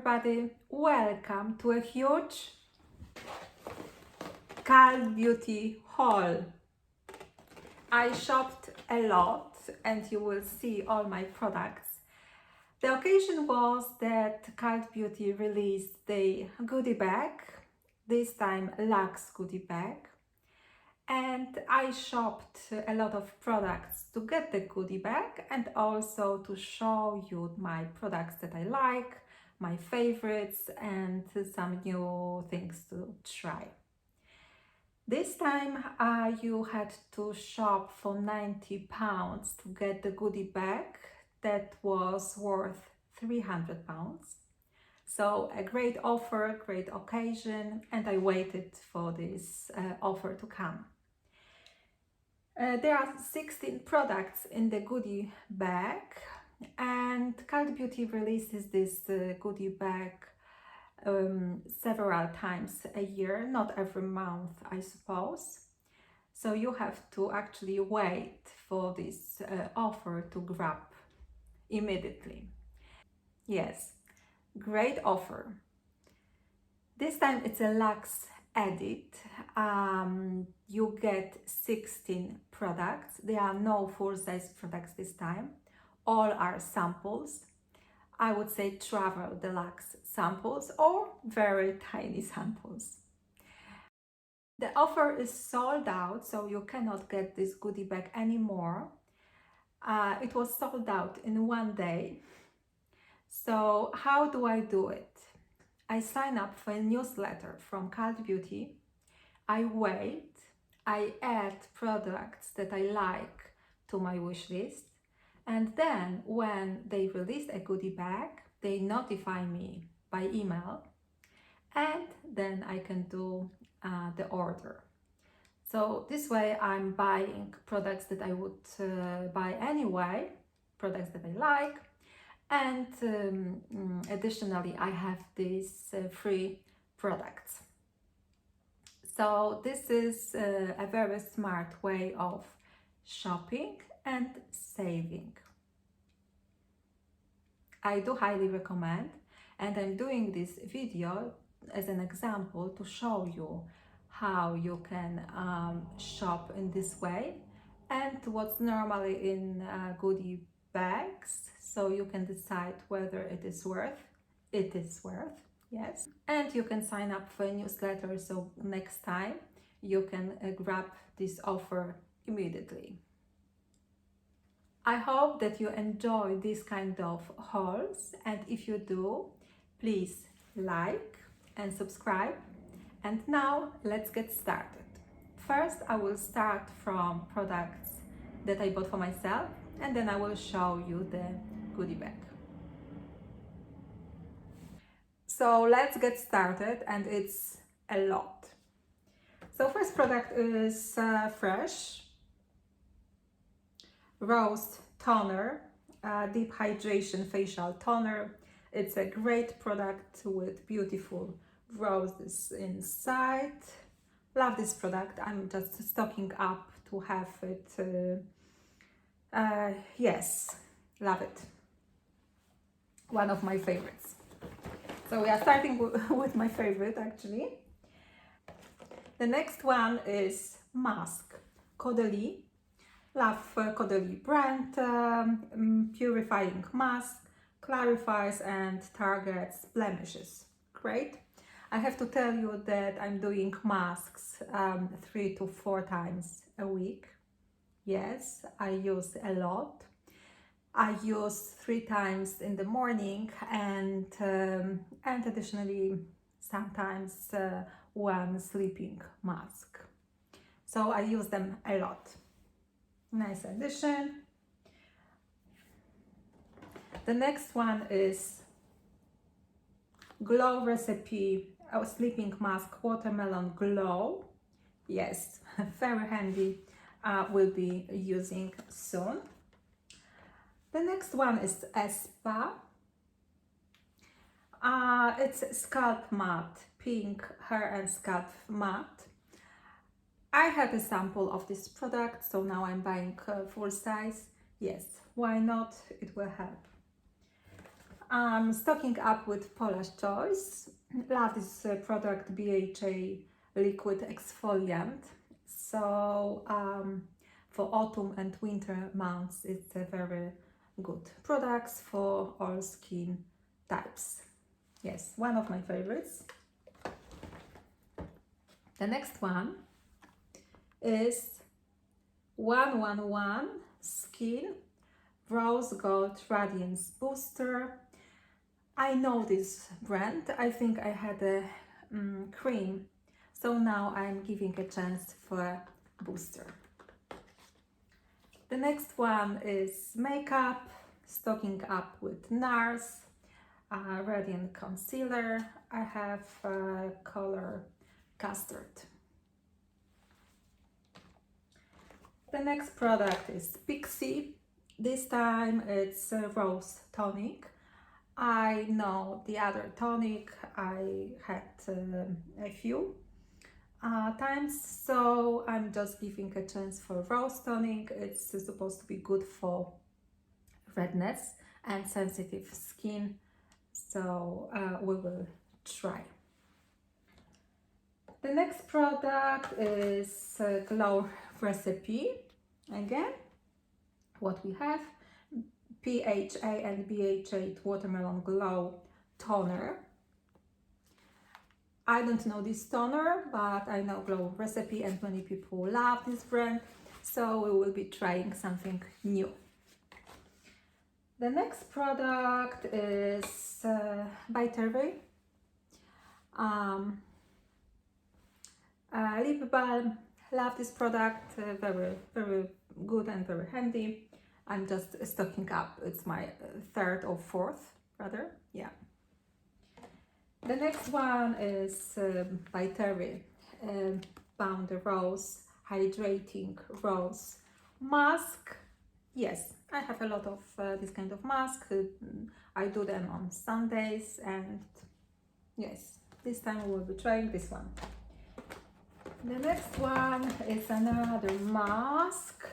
everybody, welcome to a huge Cult Beauty haul. I shopped a lot and you will see all my products. The occasion was that Cult Beauty released the Goody Bag, this time Luxe Goody Bag. And I shopped a lot of products to get the goodie bag and also to show you my products that I like, my favorites and some new things to try. This time you had to shop for £90 to get the goodie bag that was worth £300. So a great offer, great occasion, and I waited for this offer to come. There are 16 products in the goodie bag, and Cult Beauty releases this goodie bag several times a year, not every month, I suppose. So you have to actually wait for this offer to grab immediately. Yes, great offer. This time it's a luxe edit. You get 16 products. There are no full-size products this time. All are samples. I would say travel deluxe samples or very tiny samples. The offer is sold out, so you cannot get this goodie bag anymore. It was sold out in one day. So how do I do it? I sign up for a newsletter from Cult Beauty. I wait, I add products that I like to my wish list, and then when they release a goodie bag, they notify me by email, and then I can do the order. So this way I'm buying products that I would buy anyway, products that I like, and additionally I have these free products. So this is a very smart way of shopping and saving. I do highly recommend, and I'm doing this video as an example to show you how you can shop in this way and what's normally in goodie bags, so you can decide whether it is worth. Yes, and you can sign up for a newsletter, so next time you can grab this offer immediately. I hope that you enjoy this kind of hauls, and if you do, please like and subscribe. And now let's get started. First, I will start from products that I bought for myself, and then I will show you the goodie bag. So let's get started, and it's a lot. So first product is Fresh Rose Toner, Deep Hydration Facial Toner. It's a great product with beautiful roses inside. Love this product. I'm just stocking up to have it. Yes, love it. One of my favorites. So we are starting with my favorite actually. The next one is mask, Caudalie. Love Caudalie brand, purifying mask, clarifies and targets blemishes. Great. I have to tell you that I'm doing masks 3 to 4 times a week. Yes, I use a lot. I use 3 times in the morning and additionally sometimes one sleeping mask. So I use them a lot. Nice addition. The next one is Glow Recipe Sleeping Mask Watermelon Glow. Yes, very handy. Will be using soon. The next one is ESPA. It's Scalp Matte, Pink Hair and Scalp Matte. I had a sample of this product, so now I'm buying full size. Yes, why not? It will help. I'm stocking up with Paula's Choice. Love this product, BHA liquid exfoliant. So for autumn and winter months, it's a very good products for all skin types. Yes, one of my favorites. The next one is 111 Skin Rose Gold Radiance Booster. I know this brand. I think I had a cream, so now I'm giving a chance for a booster. The next one is makeup, stocking up with Nars Radiant Concealer. I have color Custard. The next product is Pixi. This time it's a Rose Tonic. I know the other tonic, I had a few times, so I'm just giving a chance for Rose Tonic. It's supposed to be good for redness and sensitive skin, so we will try. The next product is Glow Recipe. Again, what we have, PHA and BHA Watermelon Glow Toner. I don't know this toner, but I know Glow Recipe and many people love this brand, so we will be trying something new. The next product is by Tilbury. Lip Balm. Love this product, very good and very handy. I'm just stocking up. It's my third or fourth, rather. Yeah. The next one is by Terry, Baume de Rose Hydrating Rose Mask. Yes, I have a lot of this kind of mask. I do them on Sundays, and yes, this time we will be trying this one. The next one is another mask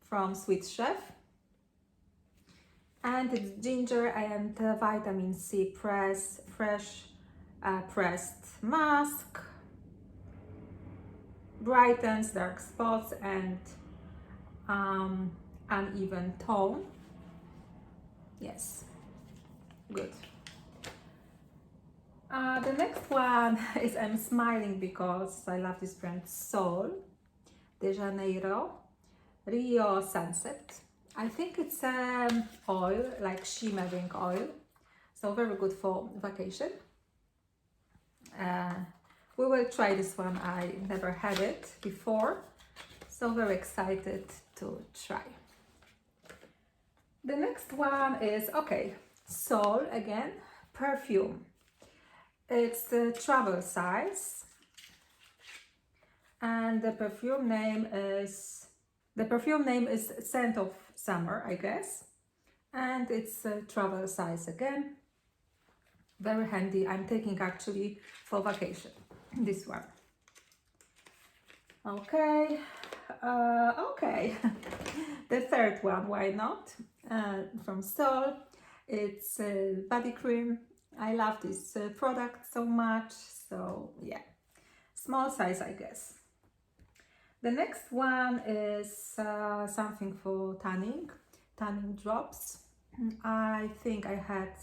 from Sweet Chef, and it's ginger and vitamin C fresh pressed mask. Brightens dark spots and uneven tone. Yes, good. The next one is, I'm smiling because I love this brand, Sol de Janeiro Rio Sunset. I think it's oil, like shimmering oil, so very good for vacation. We will try this one. I never had it before, so very excited to try. The next one is, okay, Sol again, perfume. It's the travel size, and the perfume name is Scent of Summer, I guess, and it's a travel size again. Very handy. I'm taking actually for vacation this one. Okay, okay. The third one, why not? From Sol, it's body cream. I love this product so much, so yeah, small size, I guess. The next one is something for tanning drops. I think I had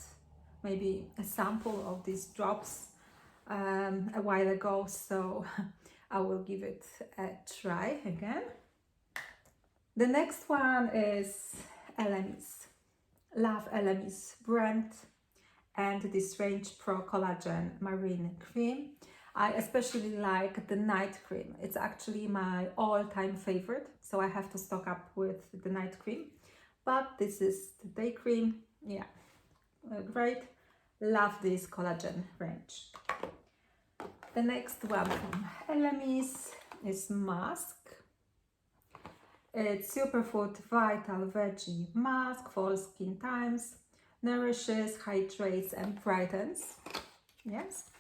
maybe a sample of these drops a while ago, so I will give it a try again. The next one is Elemis. Love Elemis brand and this Range Pro Collagen Marine Cream. I especially like the night cream. It's actually my all-time favorite, so I have to stock up with the night cream. But this is the day cream. Yeah, great. Love this collagen range. The next one from Elemis is mask. It's Superfood Vital Veggie Mask for all skin types. Nourishes, hydrates and brightens. Yes,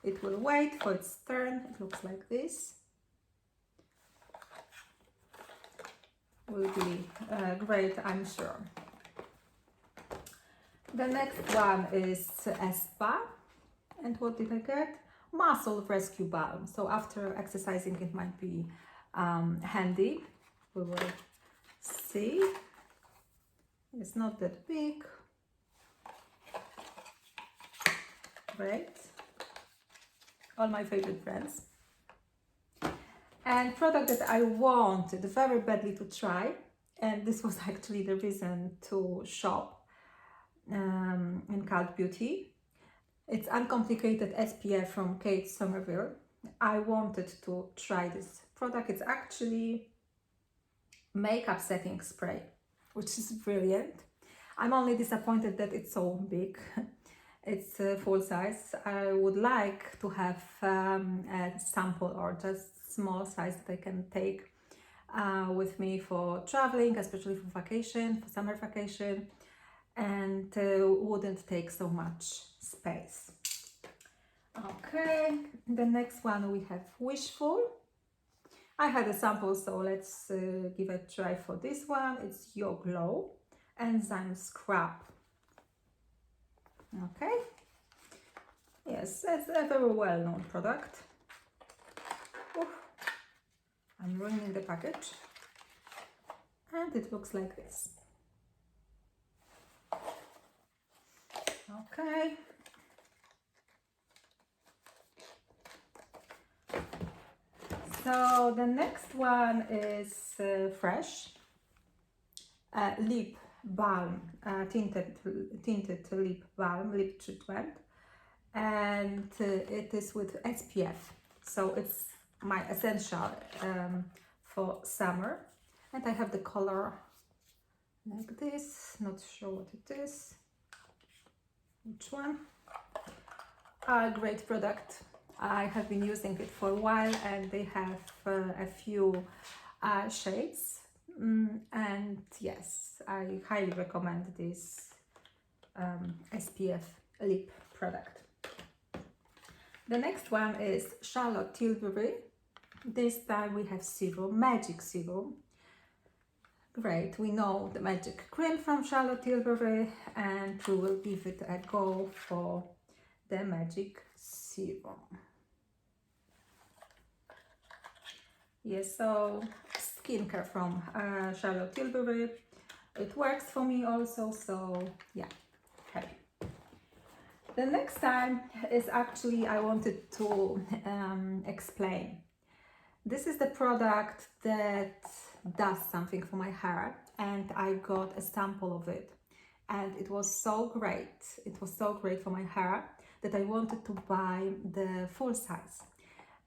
it will wait for its turn. It looks like this. Will be great, I'm sure. The next one is ESPA. And what did I get? Muscle Rescue Balm. So after exercising, it might be handy. We will see. It's not that big. Great. All my favorite brands. And product that I wanted very badly to try, and this was actually the reason to shop in Cult Beauty. It's Uncomplicated SPF from Kate Somerville. I wanted to try this product. It's actually makeup setting spray, which is brilliant. I'm only disappointed that it's so big. It's full size. I would like to have a sample or just small size that I can take with me for traveling, especially for vacation, for summer vacation, and wouldn't take so much space. Okay, the next one we have Wishful. I had a sample, so let's give a try for this one. It's Your Glow Enzyme Scrub. Okay, yes, that's a very well-known product. Oof. I'm ruining the package, and it looks like this. Okay. So the next one is fresh lip balm, tinted lip balm, lip treatment, and it is with SPF. So it's my essential for summer, and I have the color like this. Not sure what it is. Which one? Great product. I have been using it for a while, and they have a few shades, and yes, I highly recommend this SPF lip product. The next one is Charlotte Tilbury. This time we have serum, magic serum. Great, we know the magic cream from Charlotte Tilbury, and we will give it a go for the magic serum. Yes, so skincare from Charlotte Tilbury. It works for me also, so yeah, happy. The next time is actually I wanted to explain. This is the product that does something for my hair, and I got a sample of it, and it was so great. It was so great for my hair that I wanted to buy the full size.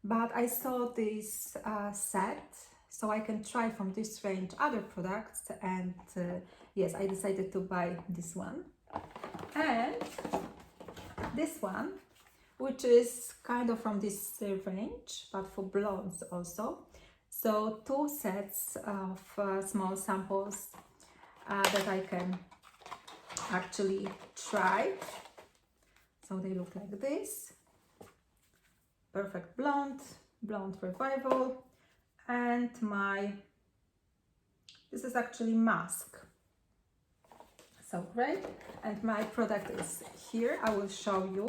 But I saw this set, so I can try from this range other products, and yes, I decided to buy this one. And this one, which is kind of from this range, but for blondes also. So 2 sets of small samples that I can actually try. So they look like this. Perfect Blonde, Blonde Revival, and this is actually mask. So great, and my product is here. I will show you.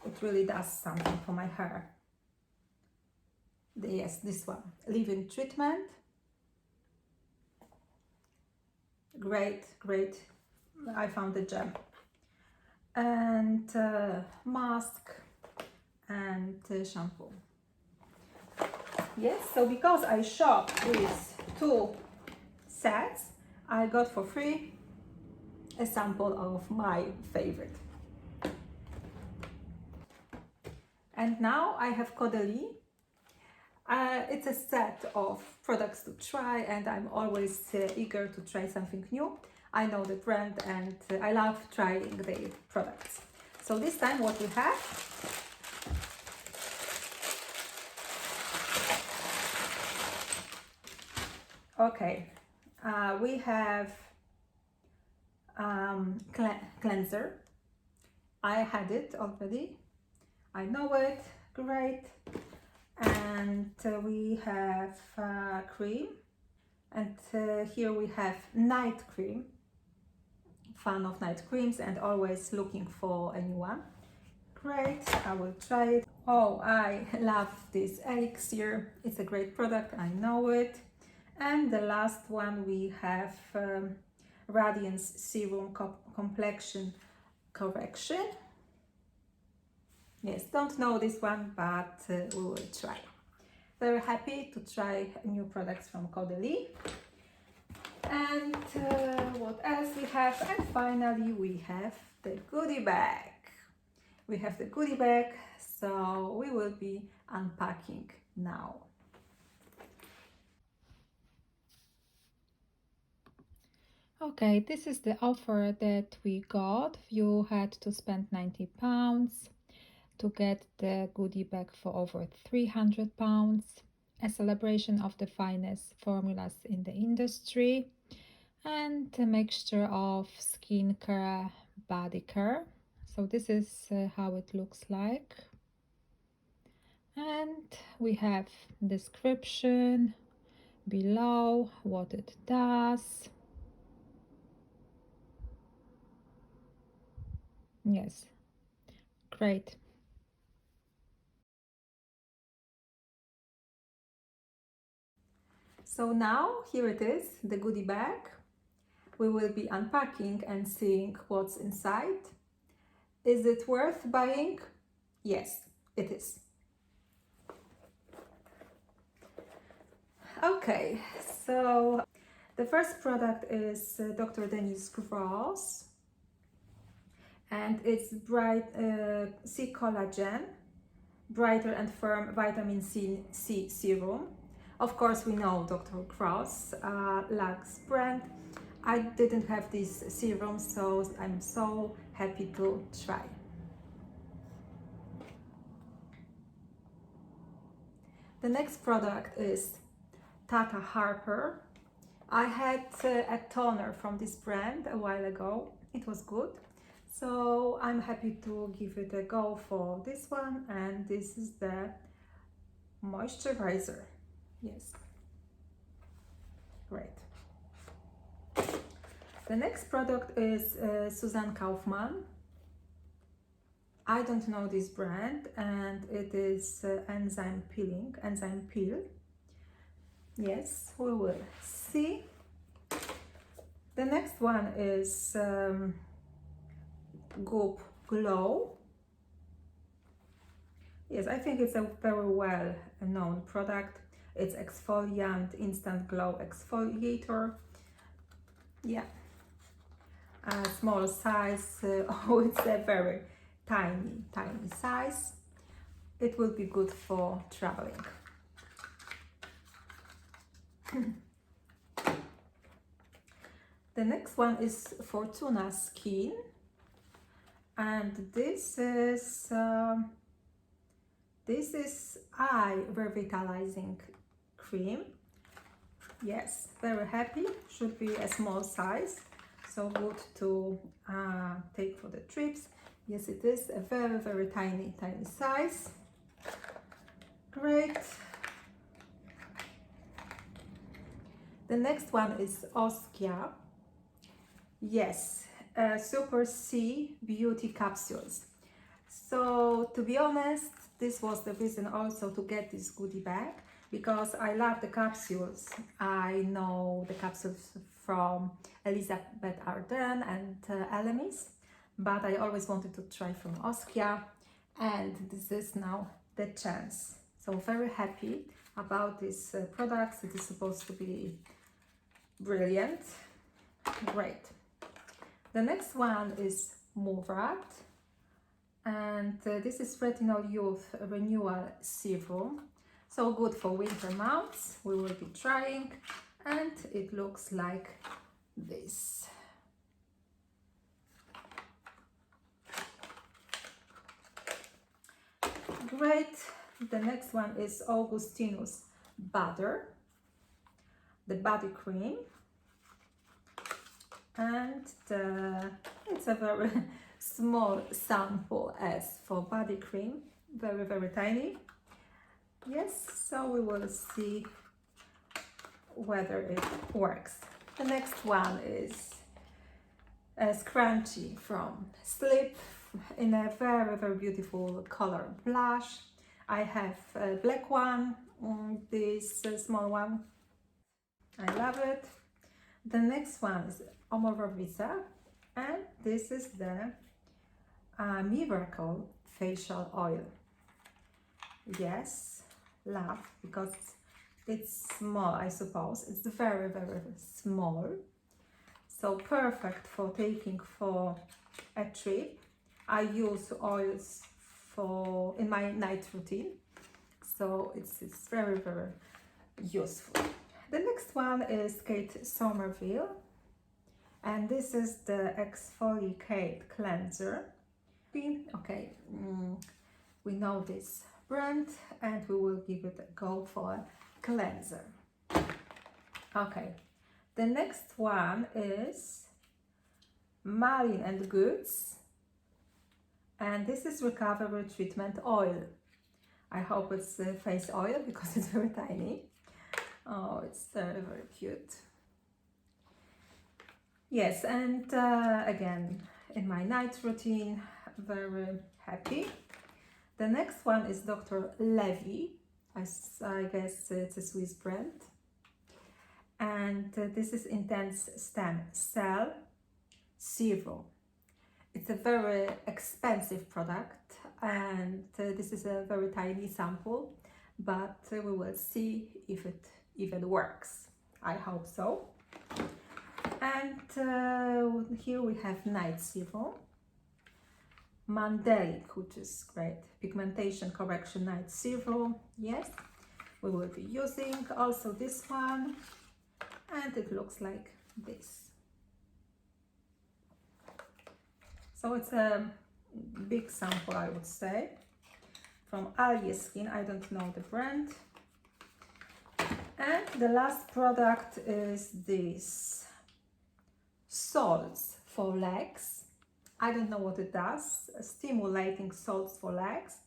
It really does something for my hair. Yes, this one, leave-in treatment. Great, great. I found the gem. And mask and shampoo. Yes, so because I shopped these 2 sets, I got for free a sample of my favorite. And now I have Caudalie. It's a set of products to try, and I'm always eager to try something new. I know the brand, and I love trying their products. So this time what we have, okay, we have cleanser. I had it already. I know it, great. And we have cream, and here we have night cream fan of night creams and always looking for a new one. Great, I will try it. Oh, I love this elixir. It's a great product, I know it. And the last one we have Radiance Serum Complexion Correction. Yes, don't know this one, but we will try. Very happy to try new products from Caudalie. And what else we have? And finally we have the goodie bag. We have the goodie bag, so we will be unpacking now. Okay, this is the offer that we got. You had to spend £90 to get the goodie bag for over £300, a celebration of the finest formulas in the industry, and a mixture of skincare, body care. So this is how it looks like. And we have description below, what it does. Yes, great. So now here it is, the goodie bag. We will be unpacking and seeing what's inside. Is it worth buying? Yes, it is. Okay, so the first product is Dr. Dennis Gross, and it's Bright C Collagen, Brighter and Firm Vitamin C Serum. Of course, we know Dr. Gross, LUXE brand. I didn't have this serum, so I'm so happy to try. The next product is Tata Harper. I had a toner from this brand a while ago. It was good. So I'm happy to give it a go for this one, and this is the moisturizer. Yes, great. The next product is Suzanne Kaufman. I don't know this brand, and it is enzyme peel. Yes, we will see. The next one is Goop Glow. Yes, I think it's a very well known product. It's exfoliant, instant glow exfoliator. Yeah, a small size. Oh, it's a very tiny size. It will be good for traveling. The next one is Furtuna Skin, and this is eye revitalizing cream. Yes, very happy. Should be a small size, so good to take for the trips. Yes, it is a very tiny size. Great. The next one is Oskia. Yes, Super C Beauty Capsules. So to be honest, this was the reason also to get this goodie bag, because I love the capsules. I know the capsules from Elizabeth Arden and Elemis, but I always wanted to try from Oskia, and this is now the chance. So very happy about these products. It is supposed to be brilliant. Great. The next one is Murad, and this is Retinol Youth Renewal Serum. So good for winter months. We will be trying, and it looks like this. Great. The next one is Augustinus Butter, the body cream, and it's a very small sample as for body cream, very tiny. Yes, so we will see whether it works. The next one is scrunchie from Slip in a very, very beautiful color blush. I have a black one, this small one. I love it. The next one is Omorovicza, and this is the Miracle Facial Oil. Yes, love, because it's small, I suppose. It's very, very small. So perfect for taking for a trip. I use oils in my night routine. So it's very, very useful. The next one is Kate Somerville. And this is the Exfoliate Cleanser. Okay, we know this brand and we will give it a go for a cleanser. Okay, the next one is MALIN and GOETZ, and this is Recovery Treatment Oil. I hope it's face oil because it's very tiny. Oh, it's very, very cute. Yes, and again, in my night routine, very happy. The next one is Dr. Levy. I guess it's a Swiss brand. And this is Intense Stem Cell Serum. It's a very expensive product, and this is a very tiny sample, but we will see if it even works. I hope so. And here we have Night Serum. Mandelic, which is great. Pigmentation Correction Night Serum. Yes, we will be using also this one. And it looks like this. So it's a big sample, I would say, from Algae Skin. I don't know the brand. And the last product is this salts for legs. I don't know what it does. Stimulating salts for legs.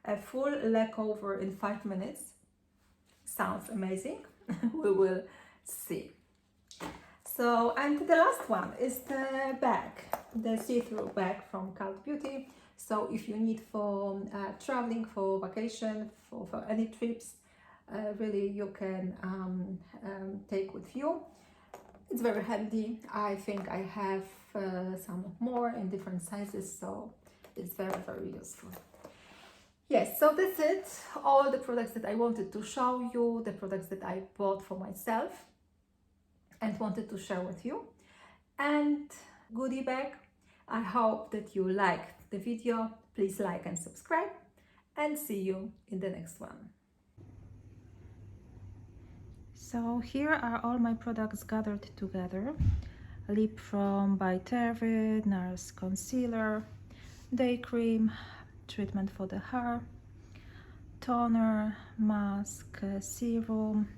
A full leg over in 5 minutes. Sounds amazing. We will see. So, and the last one is the bag, the see-through bag from Cult Beauty. So if you need for traveling, for vacation, for any trips, really you can take with you. It's very handy. I think I have some more in different sizes, so it's very, very useful. Yes, so that's it. All the products that I wanted to show you, the products that I bought for myself and wanted to share with you. And Goody Bag, I hope that you liked the video. Please like and subscribe, and see you in the next one. So here are all my products gathered together. Lip Balm by Tilbury, Nars concealer, day cream, treatment for the hair, toner, mask, serum,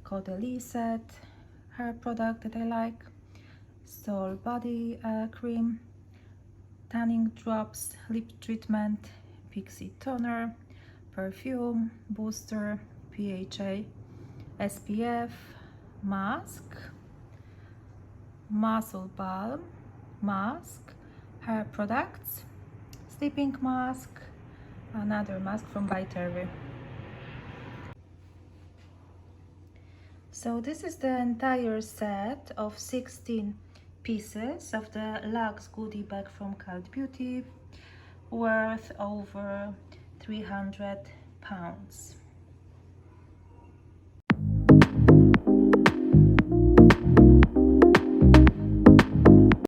Caudalie set, hair product that I like, Soul body cream, tanning drops, lip treatment, Pixi toner, perfume, booster, PHA, SPF, mask, muscle balm, mask, hair products, sleeping mask, another mask from Tilbury. So this is the entire set of 16 pieces of the Luxe Goody Bag from Cult Beauty, worth over £300.